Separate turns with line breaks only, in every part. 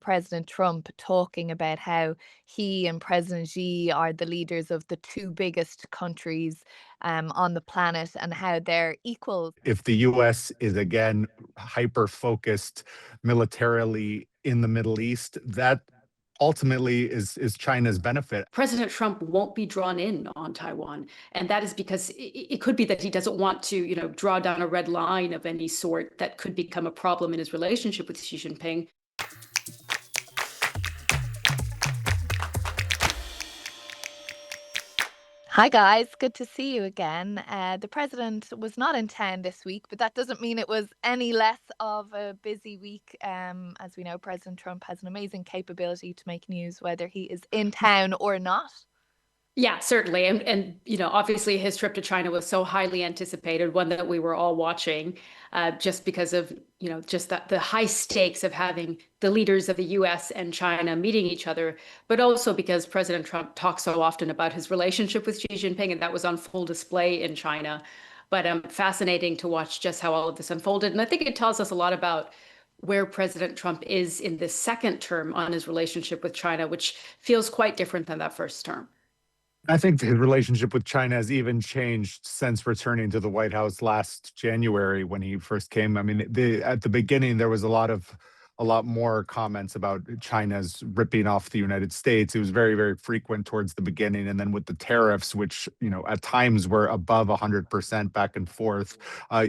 President Trump talking about how he and President Xi are the leaders of the two biggest countries on the planet and how they're equals.
If the US is again hyper focused militarily in the Middle East, that ultimately is China's benefit.
President Trump won't be drawn in on Taiwan. And that is because it could be that he doesn't want to, draw down a red line of any sort that could become a problem in his relationship with Xi Jinping.
Hi, guys. Good to see you again. The president was not in town this week, but that doesn't mean it was any less of a busy week. As we know, President Trump has an amazing capability to make news, whether he is in town or not.
Yeah, certainly. And obviously his trip to China was so highly anticipated, one that we were all watching, just because of, just the high stakes of having the leaders of the US and China meeting each other, but also because President Trump talks so often about his relationship with Xi Jinping, and that was on full display in China. But fascinating to watch just how all of this unfolded. And I think it tells us a lot about where President Trump is in this second term on his relationship with China, which feels quite different than that first term.
I think his relationship with China has even changed since returning to the White House last January when he first came. I mean, at the beginning there was a lot more comments about China's ripping off the United States. It was very, very frequent towards the beginning, and then with the tariffs, which at times were above 100% back and forth,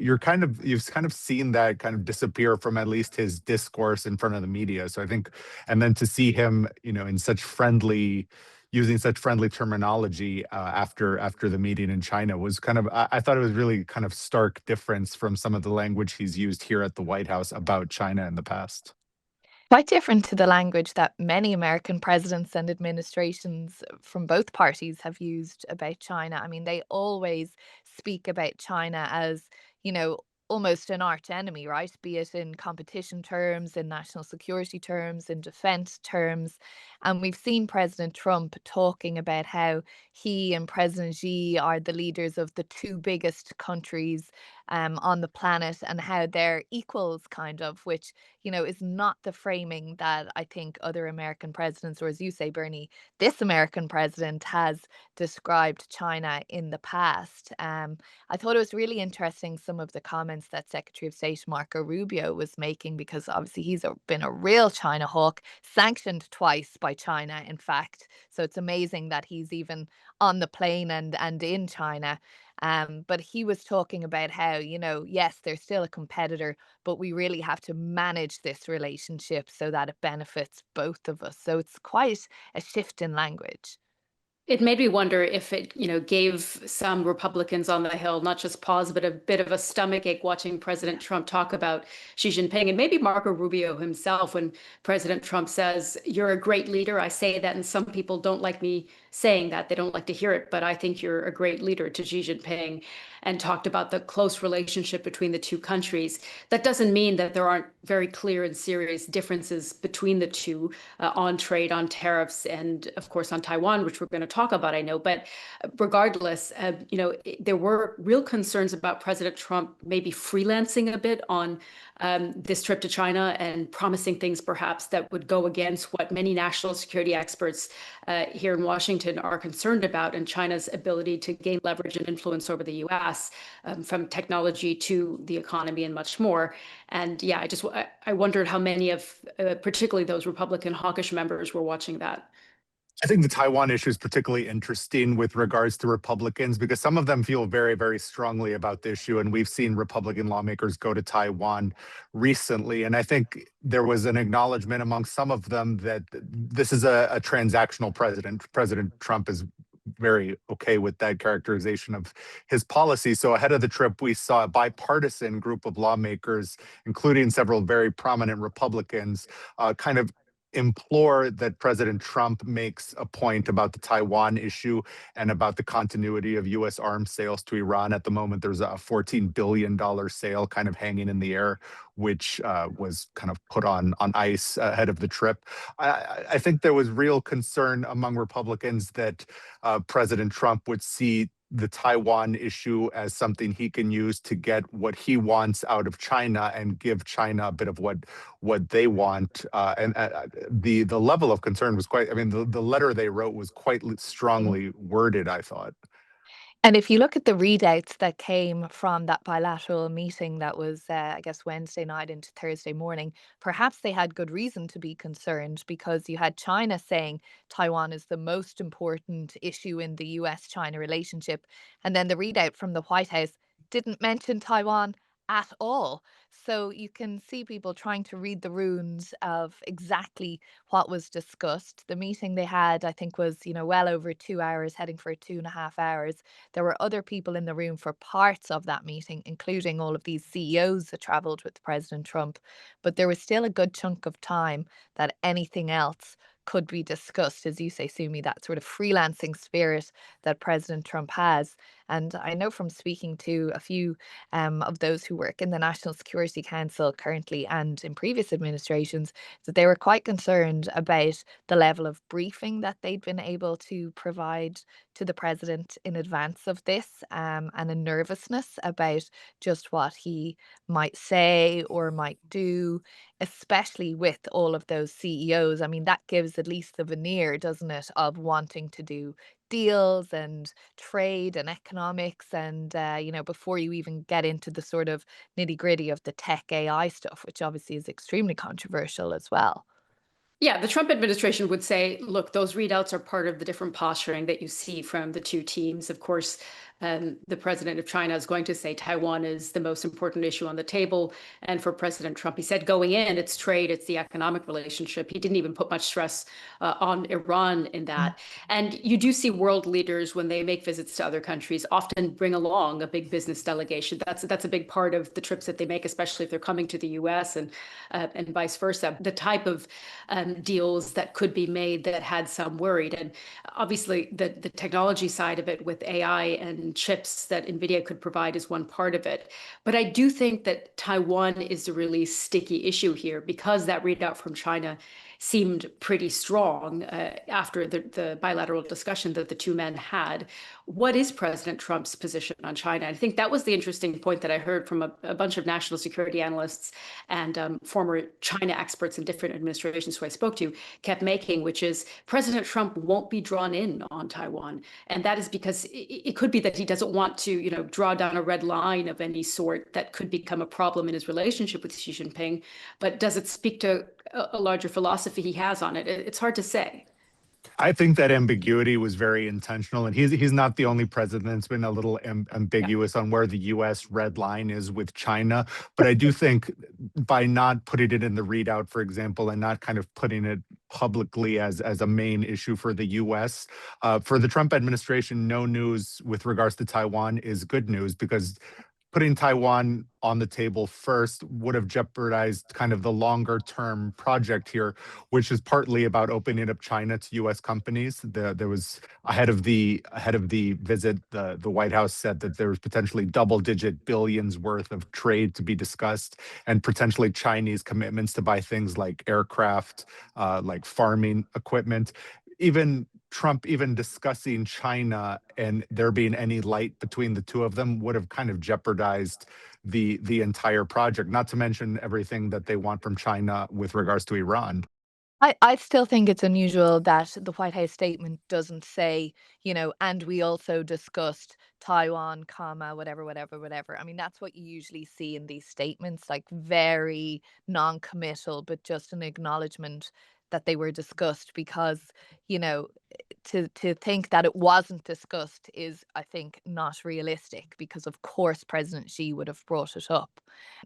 you've kind of seen that kind of disappear from at least his discourse in front of the media. So I think, and then to see him, in such friendly using such friendly terminology after the meeting in China was kind of, I thought it was really kind of stark difference from some of the language he's used here at the White House about China in the past.
Quite different to the language that many American presidents and administrations from both parties have used about China. I mean, they always speak about China as, you know, almost an arch enemy, right? Be it in competition terms, in national security terms, in defense terms. And we've seen President Trump talking about how he and President Xi are the leaders of the two biggest countries on the planet and how they're equals, kind of, which is not the framing that I think other American presidents, or as you say, Bernie, this American president has described China in the past. I thought it was really interesting some of the comments that Secretary of State Marco Rubio was making, because obviously been a real China hawk, sanctioned twice by China, in fact. So it's amazing that he's even on the plane and in China. But he was talking about how, yes, they're still a competitor, but we really have to manage this relationship so that it benefits both of us. So it's quite a shift in language.
It made me wonder if it, gave some Republicans on the Hill not just pause, but a bit of a stomachache watching President Trump talk about Xi Jinping, and maybe Marco Rubio himself, when President Trump says, "You're a great leader." I say that, and some people don't like me saying that. They don't like to hear it, but I think you're a great leader, to Xi Jinping, and talked about the close relationship between the two countries. That doesn't mean that there aren't very clear and serious differences between the two, on trade, on tariffs, and of course on Taiwan, which we're going to talk about, I know. But regardless, there were real concerns about President Trump maybe freelancing a bit on this trip to China and promising things perhaps that would go against what many national security experts here in Washington are concerned about, and China's ability to gain leverage and influence over the US, from technology to the economy and much more. And yeah, I wondered how many of particularly those Republican hawkish members were watching that.
I think the Taiwan issue is particularly interesting with regards to Republicans because some of them feel very, very strongly about the issue. And we've seen Republican lawmakers go to Taiwan recently. And I think there was an acknowledgement among some of them that this is a transactional president. President Trump is very okay with that characterization of his policy. So ahead of the trip, we saw a bipartisan group of lawmakers, including several very prominent Republicans, kind of implore that President Trump makes a point about the Taiwan issue and about the continuity of U.S. arms sales to Iran. At the moment, there's a $14 billion sale kind of hanging in the air, which was kind of put on ice ahead of the trip. I think there was real concern among Republicans that President Trump would see the Taiwan issue as something he can use to get what he wants out of China and give China a bit of what they want. The level of concern was quite. I mean, the letter they wrote was quite strongly worded, I thought.
And if you look at the readouts that came from that bilateral meeting that was, I guess, Wednesday night into Thursday morning, perhaps they had good reason to be concerned because you had China saying Taiwan is the most important issue in the US China relationship. And then the readout from the White House didn't mention Taiwan at all. So you can see people trying to read the runes of exactly what was discussed. The meeting they had, I think, was, well over 2 hours, heading for 2.5 hours. There were other people in the room for parts of that meeting, including all of these CEOs that traveled with President Trump. But there was still a good chunk of time that anything else could be discussed, as you say, Sumi, that sort of freelancing spirit that President Trump has. And I know from speaking to a few of those who work in the National Security Council currently and in previous administrations that they were quite concerned about the level of briefing that they'd been able to provide to the president in advance of this, and a nervousness about just what he might say or might do, especially with all of those CEOs. I mean, that gives at least the veneer, doesn't it, of wanting to do deals and trade and economics. And, before you even get into the sort of nitty gritty of the tech AI stuff, which obviously is extremely controversial as well.
Yeah, the Trump administration would say, look, those readouts are part of the different posturing that you see from the two teams. Of course, the president of China is going to say Taiwan is the most important issue on the table. And for President Trump, he said going in, it's trade, it's the economic relationship. He didn't even put much stress on Iran in
Mm.
that. And you do see world leaders, when they make visits to other countries, often bring along a big business delegation. That's a big part of the trips that they make, especially if they're coming to the US and vice versa. The type of deals that could be made that had some worried. And obviously, the technology side of it with AI and chips that NVIDIA could provide is one part of it. But I do think that Taiwan is a really sticky issue here because that readout from China seemed pretty strong after the bilateral discussion that the two men had. What is President Trump's position on China? I think that was the interesting point that I heard from a bunch of national security analysts and former China experts in different administrations who I spoke to kept making, which is President Trump won't be drawn in on Taiwan. And that is because it could be that he doesn't want to, draw down a red line of any sort that could become a problem in his relationship with Xi Jinping. But does it speak to a larger philosophy he has on it? It's hard to say.
I think that ambiguity was very intentional, and he's not the only president that's been a little ambiguous on where the U.S. red line is with China. But I do think by not putting it in the readout, for example, and not kind of putting it publicly as a main issue for the U.S. For the Trump administration, no news with regards to Taiwan is good news because putting Taiwan on the table first would have jeopardized kind of the longer term project here, which is partly about opening up China to U.S. companies. There was ahead of the visit, the White House said that there was potentially double-digit billions worth of trade to be discussed, and potentially Chinese commitments to buy things like aircraft, like farming equipment. Even Trump even discussing China and there being any light between the two of them would have kind of jeopardized the entire project, not to mention everything that they want from China with regards to Iran.
I still think it's unusual that the White House statement doesn't say, and we also discussed Taiwan, comma, whatever, whatever, whatever. I mean, that's what you usually see in these statements, like very non-committal, but just an acknowledgement that they were discussed because, you know, to think that it wasn't discussed is, I think, not realistic because of course President Xi would have brought it up.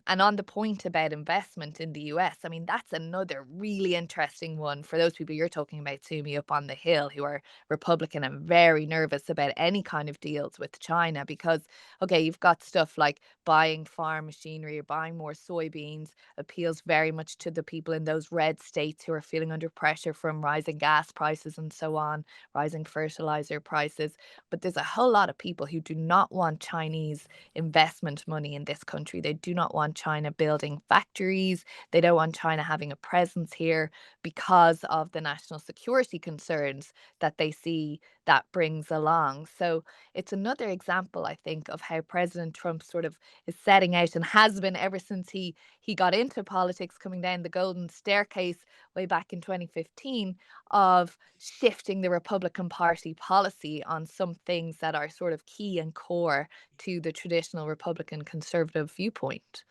And on the point about investment in the US, I mean, that's another really interesting one for those people you're talking about, Sumi, up on the Hill, who are Republican and very nervous about any kind of deals with China because, okay, you've got stuff like buying farm machinery or buying more soybeans appeals very much to the people in those red states who are feeling under pressure from rising gas prices and so on, rising fertilizer prices. But there's a whole lot of people who do not want Chinese investment money in this country. They do not want China building factories. They don't want China having a presence here because of the national security concerns that they see that brings along. So it's another example, I think, of how President Trump sort of is setting out and has been ever since he got into politics, coming down the golden staircase way back in 2015, of shifting the Republican Party policy on some things that are sort of key and core to the traditional Republican conservative viewpoint.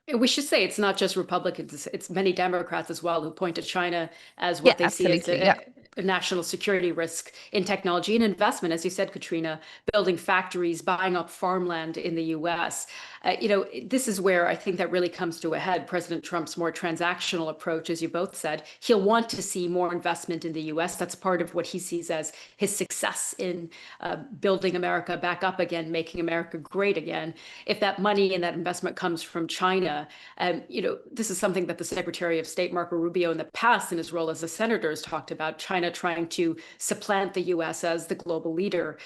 And we should say it's not just Republicans, it's many Democrats as well who point to China as
Yeah,
what they see as
absolutely. Yeah.
a national security risk in technology and investment, as you said, Katrina, building factories, buying up farmland in the US. This is where I think that really comes to a head. President Trump's more transactional approach, as you both said, he'll want to see more investment in the US. That's part of what he sees as his success in building America back up again, making America great again. If that money and that investment comes from China, this is something that the Secretary of State, Marco Rubio, in the past, in his role as a senator, has talked about: China trying to supplant the US as the global leader,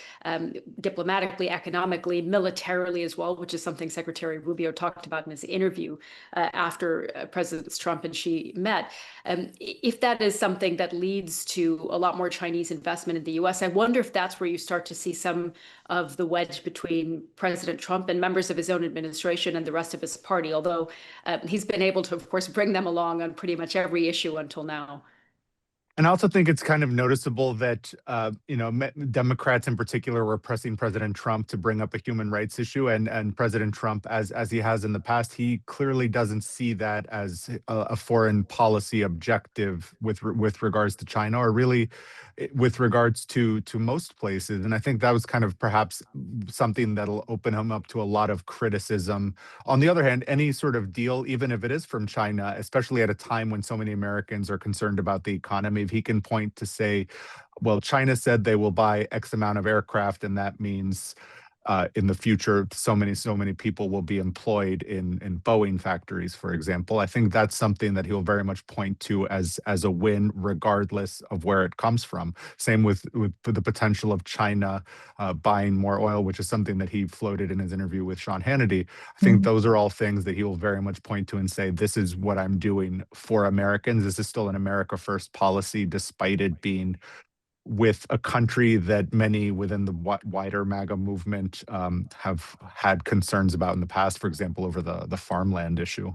diplomatically, economically, militarily as well, which is something Secretary Rubio talked about in his interview after Presidents Trump and Xi met. If that is something that leads to a lot more Chinese investment in the US, I wonder if that's where you start to see some of the wedge between President Trump and members of his own administration and the rest of his party, although he's been able to, of course, bring them along on pretty much every issue until now.
And I also think it's kind of noticeable that, Democrats in particular were pressing President Trump to bring up a human rights issue, and President Trump, as he has in the past, he clearly doesn't see that as a foreign policy objective with regards to China, or really with regards to most places. And I think that was kind of perhaps something that'll open him up to a lot of criticism. On the other hand, any sort of deal, even if it is from China, especially at a time when so many Americans are concerned about the economy, if he can point to say, well, China said they will buy X amount of aircraft, and that means in the future, so many people will be employed in Boeing factories, for example. I think that's something that he'll very much point to as a win, regardless of where it comes from. Same with the potential of China buying more oil, which is something that he floated in his interview with Sean Hannity. I think those are all things that he will very much point to and say, this is what I'm doing for Americans. This is still an America First policy, despite it being with a country that many within the wider MAGA movement have had concerns about in the past, for example, over the farmland issue.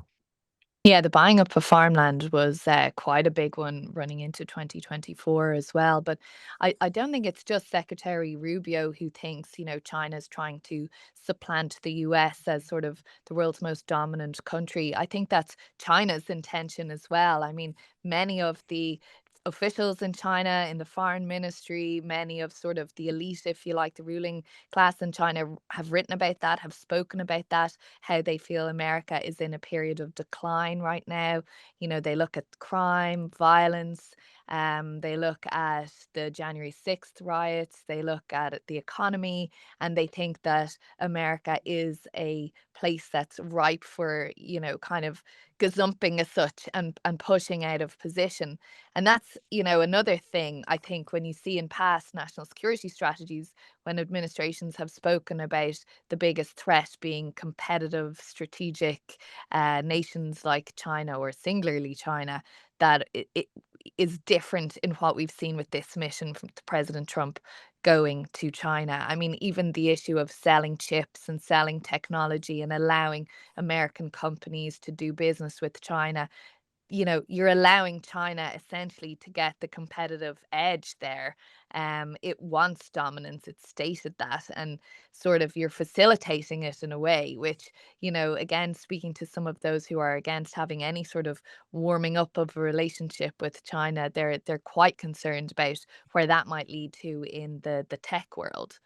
Yeah, the buying up of farmland was quite a big one running into 2024 as well. But I don't think it's just Secretary Rubio who thinks, China's trying to supplant the US as sort of the world's most dominant country. I think that's China's intention as well. I mean, many of the officials in China, in the foreign ministry, many of sort of the elite, if you like, the ruling class in China have written about that, have spoken about that, how they feel America is in a period of decline right now. They look at crime, violence, they look at the January 6th riots, they look at the economy, and they think that America is a place that's ripe for, kind of gazumping as such, and pushing out of position. And that's, another thing I think when you see in past national security strategies, when administrations have spoken about the biggest threat being competitive, strategic nations like China, or singularly China, that it is different in what we've seen with this mission from President Trump going to China. I mean, even the issue of selling chips and selling technology and allowing American companies to do business with China, you're allowing China essentially to get the competitive edge there. It wants dominance, it's stated that, and sort of you're facilitating it in a way, which, again, speaking to some of those who are against having any sort of warming up of a relationship with China, they're quite concerned about where that might lead to in the tech world.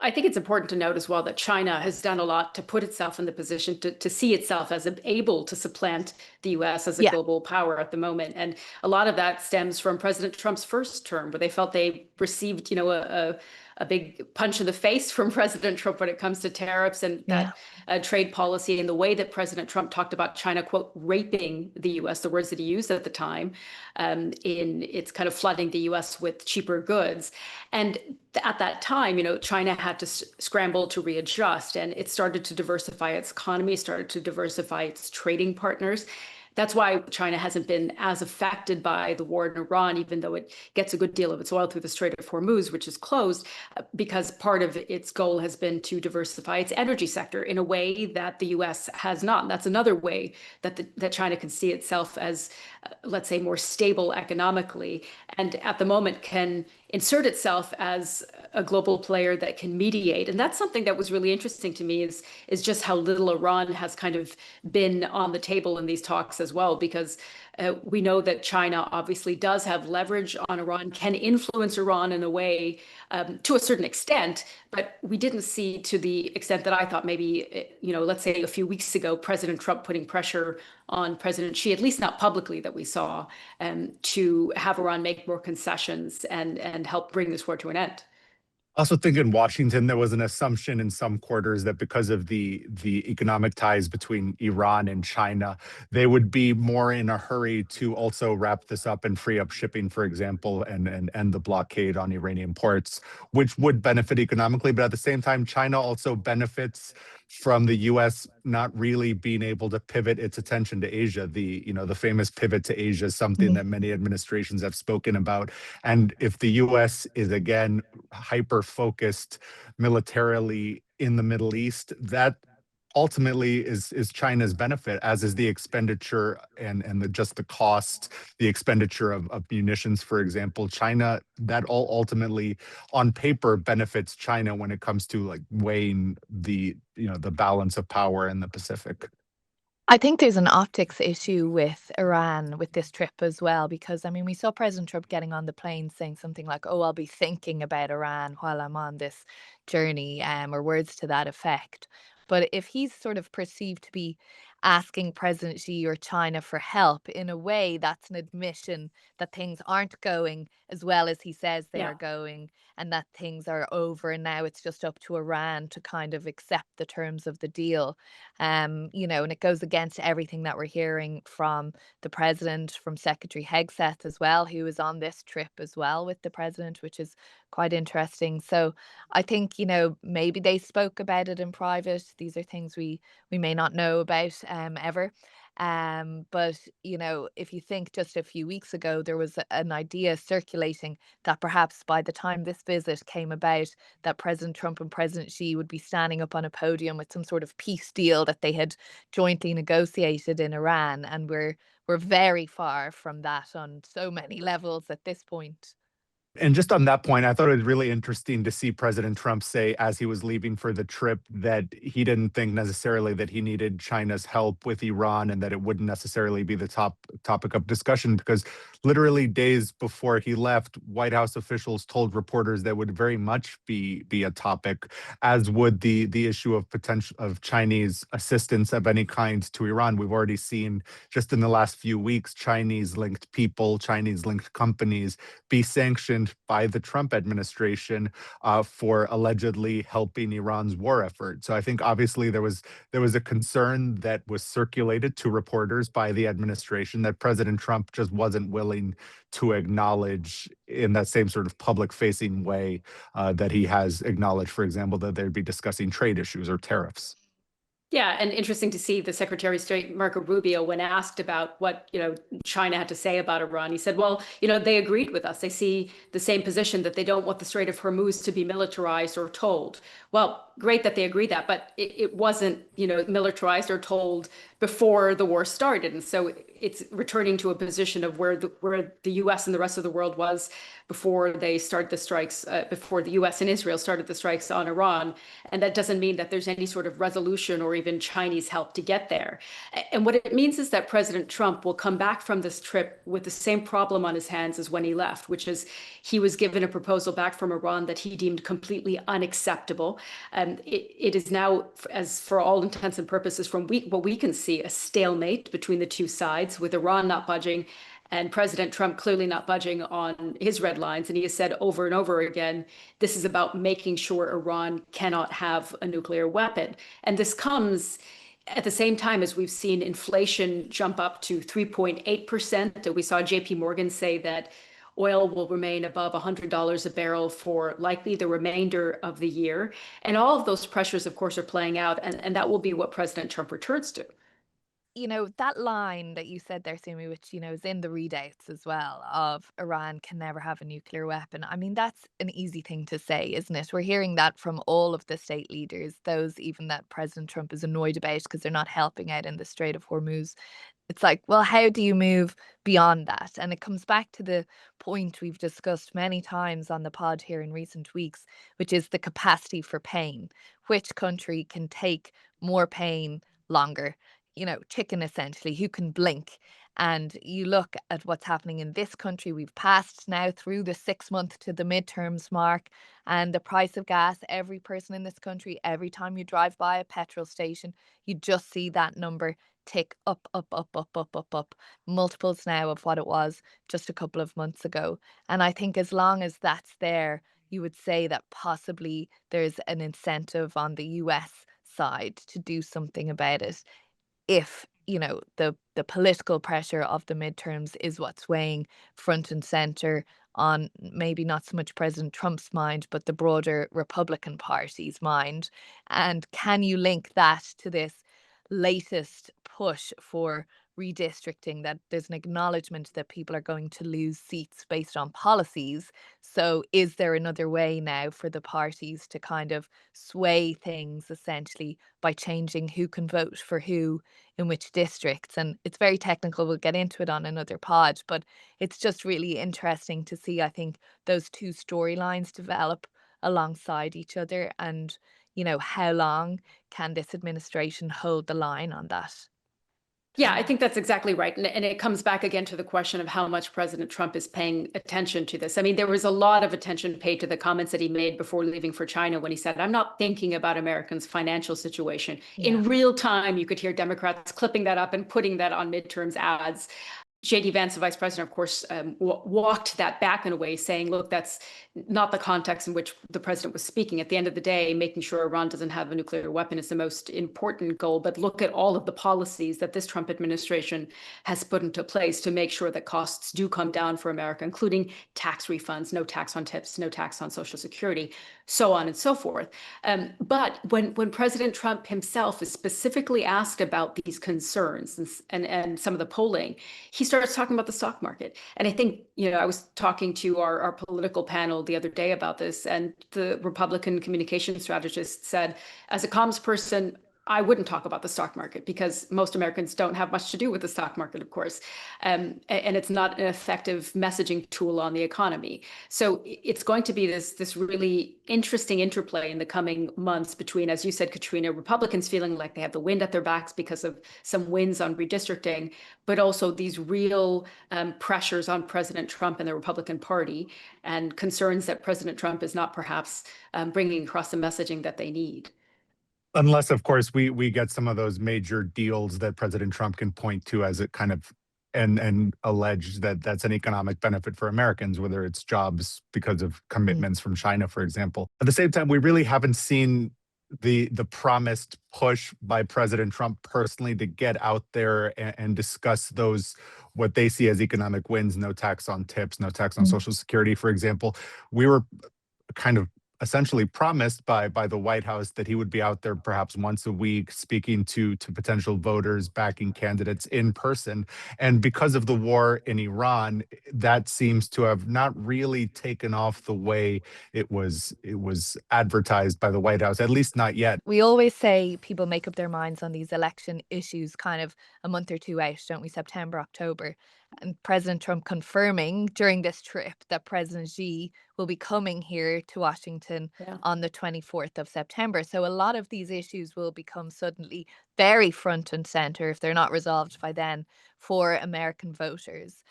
I think it's important to note as well that China has done a lot to put itself in the position to see itself as able to supplant the US as a
Yeah.
global power at the moment. And a lot of that stems from President Trump's first term, where they felt they received, a big punch in the face from President Trump when it comes to tariffs and
Yeah.
that trade policy, and the way that President Trump talked about China, quote, raping the US, the words that he used at the time, in its kind of flooding the US with cheaper goods. And at that time, China had to scramble to readjust, and it started to diversify its economy, started to diversify its trading partners. That's why China hasn't been as affected by the war in Iran, even though it gets a good deal of its oil through the Strait of Hormuz, which is closed, because part of its goal has been to diversify its energy sector in a way that the U.S. has not. And that's another way that China can see itself as, let's say, more stable economically, and at the moment can insert itself as a global player that can mediate. And that's something that was really interesting to me, is just how little Iran has kind of been on the table in these talks as well, because we know that China obviously does have leverage on Iran, can influence Iran in a way to a certain extent, but we didn't see to the extent that I thought maybe, let's say a few weeks ago, President Trump putting pressure on President Xi, at least not publicly that we saw, to have Iran make more concessions and help bring this war to an end.
I also think in Washington, there was an assumption in some quarters that because of the economic ties between Iran and China, they would be more in a hurry to also wrap this up and free up shipping, for example, and end the blockade on Iranian ports, which would benefit economically. But at the same time, China also benefits from the U.S. not really being able to pivot its attention to Asia. The famous pivot to Asia is something that many administrations have spoken about. And if the U.S. is again hyper focused militarily in the Middle East, that ultimately is China's benefit, as is the expenditure and just the cost, the expenditure of munitions, for example. China, that all ultimately on paper benefits China when it comes to like weighing the balance of power in the Pacific.
I think there's an optics issue with Iran with this trip as well, because I mean, we saw President Trump getting on the plane saying something like, "Oh, I'll be thinking about Iran while I'm on this journey," or words to that effect. But if he's sort of perceived to be asking President Xi or China for help, in a way, that's an admission that things aren't going as well as he says they are
Yeah.
going, and that things are over, and now it's just up to Iran to kind of accept the terms of the deal. And it goes against everything that we're hearing from the president, from Secretary Hegseth as well, who was on this trip as well with the president, which is quite interesting. So I think, maybe they spoke about it in private. These are things we may not know about ever. But if you think just a few weeks ago, there was an idea circulating that perhaps by the time this visit came about, that President Trump and President Xi would be standing up on a podium with some sort of peace deal that they had jointly negotiated in Iran. And we're very far from that on so many levels at this point.
And just on that point, I thought it was really interesting to see President Trump say as he was leaving for the trip that he didn't think necessarily that he needed China's help with Iran and that it wouldn't necessarily be the topic of discussion, because literally days before he left, White House officials told reporters that would very much be a topic, as would the issue of potential of Chinese assistance of any kind to Iran. We've already seen just in the last few weeks Chinese linked people, Chinese linked companies be sanctioned by the Trump administration for allegedly helping Iran's war effort. So I think obviously there was a concern that was circulated to reporters by the administration that President Trump just wasn't willing to acknowledge in that same sort of public-facing way that he has acknowledged, for example, that they'd be discussing trade issues or tariffs.
Yeah, and interesting to see the Secretary of State Marco Rubio, when asked about what China had to say about Iran, he said, "Well, they agreed with us. They see the same position, that they don't want the Strait of Hormuz to be militarized or tolled." Well, great that they agreed that, but it wasn't militarized or tolled before the war started, and so it's returning to a position of where the U.S. and the rest of the world was before they started the strikes, before the U.S. and Israel started the strikes on Iran. And that doesn't mean that there's any sort of resolution or even Chinese help to get there. And what it means is that President Trump will come back from this trip with the same problem on his hands as when he left, which is he was given a proposal back from Iran that he deemed completely unacceptable. It is now, as for all intents and purposes, from what we can see, a stalemate between the two sides, with Iran not budging and President Trump clearly not budging on his red lines. And he has said over and over again, this is about making sure Iran cannot have a nuclear weapon. And this comes at the same time as we've seen inflation jump up to 3.8%. We saw JP Morgan say that oil will remain above $100 a barrel for likely the remainder of the year. And all of those pressures, of course, are playing out. And that will be what President Trump returns to.
that line that you said there, Sumi, which, is in the readouts as well of Iran can never have a nuclear weapon. I mean, that's an easy thing to say, isn't it? We're hearing that from all of the state leaders, those even that President Trump is annoyed about because they're not helping out in the Strait of Hormuz. It's like, well, how do you move beyond that? And it comes back to the point we've discussed many times on the pod here in recent weeks, which is the capacity for pain. Which country can take more pain longer? Chicken essentially, who can blink? And you look at what's happening in this country. We've passed now through the 6 month to the midterms mark, and the price of gas, every person in this country, every time you drive by a petrol station, you just see that number tick up, up, up, up, up, up, up, multiples now of what it was just a couple of months ago. And I think as long as that's there, you would say that possibly there's an incentive on the US side to do something about it if the political pressure of the midterms is what's weighing front and center on maybe not so much President Trump's mind, but the broader Republican Party's mind. And can you link that to this latest push for redistricting, that there's an acknowledgement that people are going to lose seats based on policies? So is there another way now for the parties to kind of sway things essentially by changing who can vote for who in which districts? And it's very technical. We'll get into it on another pod, but it's just really interesting to see, I think, those two storylines develop alongside each other. And, how long can this administration hold the line on that?
Yeah, I think that's exactly right. And it comes back again to the question of how much President Trump is paying attention to this. I mean, there was a lot of attention paid to the comments that he made before leaving for China when he said, I'm not thinking about Americans' financial situation.
Yeah.
In real time, you could hear Democrats clipping that up and putting that on midterms ads. J.D. Vance, the vice president, of course, walked that back in a way, saying, look, that's not the context in which the president was speaking. At the end of the day, making sure Iran doesn't have a nuclear weapon is the most important goal. But look at all of the policies that this Trump administration has put into place to make sure that costs do come down for America, including tax refunds, no tax on tips, no tax on Social Security, so on and so forth. But when President Trump himself is specifically asked about these concerns and some of the polling, he starts talking about the stock market. And I think, I was talking to our political panel the other day about this, and the Republican communication strategist said, as a comms person, I wouldn't talk about the stock market because most Americans don't have much to do with the stock market, of course. And it's not an effective messaging tool on the economy. So it's going to be this really interesting interplay in the coming months between, as you said, Katrina, Republicans feeling like they have the wind at their backs because of some wins on redistricting, but also these real pressures on President Trump and the Republican Party, and concerns that President Trump is not perhaps bringing across the messaging that they need.
Unless, of course, we get some of those major deals that President Trump can point to as it kind of and allege that that's an economic benefit for Americans, whether it's jobs because of commitments from China, for example. At the same time, we really haven't seen the promised push by President Trump personally to get out there and discuss those what they see as economic wins, no tax on tips, no tax on Social Security, for example. We were kind of essentially promised by the White House that he would be out there perhaps once a week speaking to potential voters, backing candidates in person. And because of the war in Iran, that seems to have not really taken off the way it was advertised by the White House, at least not yet.
We always say people make up their minds on these election issues kind of a month or two out, don't we? September, October. And President Trump confirming during this trip that President Xi will be coming here to Washington on the 24th of September. So a lot of these issues will become suddenly very front and center if they're not resolved by then for American voters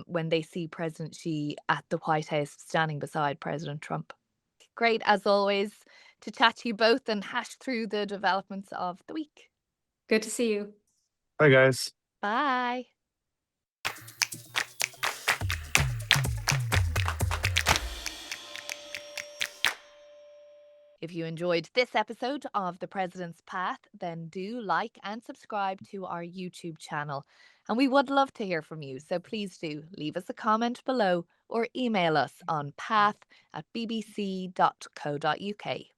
when they see President Xi at the White House standing beside President Trump. Great, as always, to chat to you both and hash through the developments of the week.
Good to see you.
Bye, guys.
Bye. If you enjoyed this episode of The President's Path, then do like and subscribe to our YouTube channel. And we would love to hear from you, so please do leave us a comment below or email us on path@bbc.co.uk.